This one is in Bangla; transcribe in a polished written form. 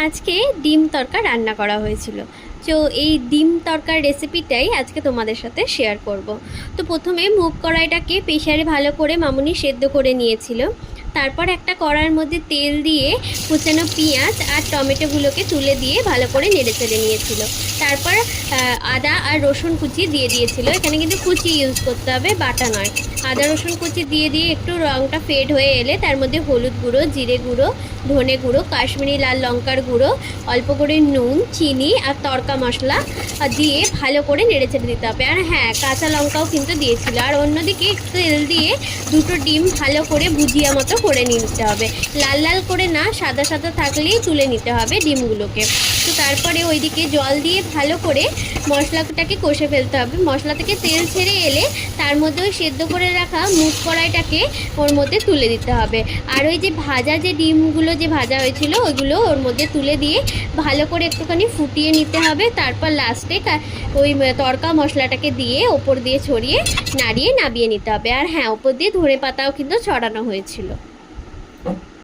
আজকে ডিম তরকা রান্না করা হয়েছিল। তো এই ডিম তরকার রেসিপিটাই আজকে তোমাদের সাথে শেয়ার করব। তো প্রথমে মুগ কড়াইটাকে প্রেসারে ভালো করে মামুনি সেদ্ধ করে নিয়েছিল। তারপর একটা কড়াইয়ের মধ্যে তেল দিয়ে কুচানো পেঁয়াজ আর টমেটোগুলোকে তুলে দিয়ে ভালো করে নেড়েচেড়ে নিয়েছিল। তারপর আদা আর রসুন কুচি দিয়ে দিয়েছিল। এখানে কিন্তু কুচি ইউজ করতে হবে, বাটা নয়। আদা রসুন কুচি দিয়ে একটু রঙটা ফেড হয়ে এলে তার মধ্যে হলুদ গুঁড়ো, জিরে গুঁড়ো, ধনে গুঁড়ো, কাশ্মীরি লাল লঙ্কার গুঁড়ো, অল্প করে নুন, চিনি আর তড়কা মশলা দিয়ে ভালো করে নেড়েচেড়ে দিতে হবে। আর হ্যাঁ, কাঁচা লঙ্কাও কিন্তু দিয়েছিল। আর অন্যদিকে তেল দিয়ে দুটো ডিম ভালো করে ভুজিয়া মতো করে নিতে হবে। লাল লাল করে না, সাদা সাদা থাকলেই তুলে নিতে হবে ডিমগুলোকে। তো তারপরে ওইদিকে জল দিয়ে ভালো করে মশলাটাকে কষে ফেলতে হবে। মশলা থেকে তেল ছেড়ে এলে তার মধ্যে ওই সেদ্ধ করে রাখা মুগ কড়াইটাকে ওর মধ্যে তুলে দিতে হবে। আর ওই যে ভাজা যে ডিমগুলো যে ভাজা হয়েছিল ওইগুলো ওর মধ্যে তুলে দিয়ে ভালো করে একটুখানি ফুটিয়ে নিতে হবে। তারপর লাস্টে ওই তড়কা মশলাটাকে দিয়ে ওপর দিয়ে ছড়িয়ে নাড়িয়ে নামিয়ে নিতে হবে। আর হ্যাঁ, ওপর দিয়ে ধনে পাতাও কিন্তু ছড়ানো হয়েছিল।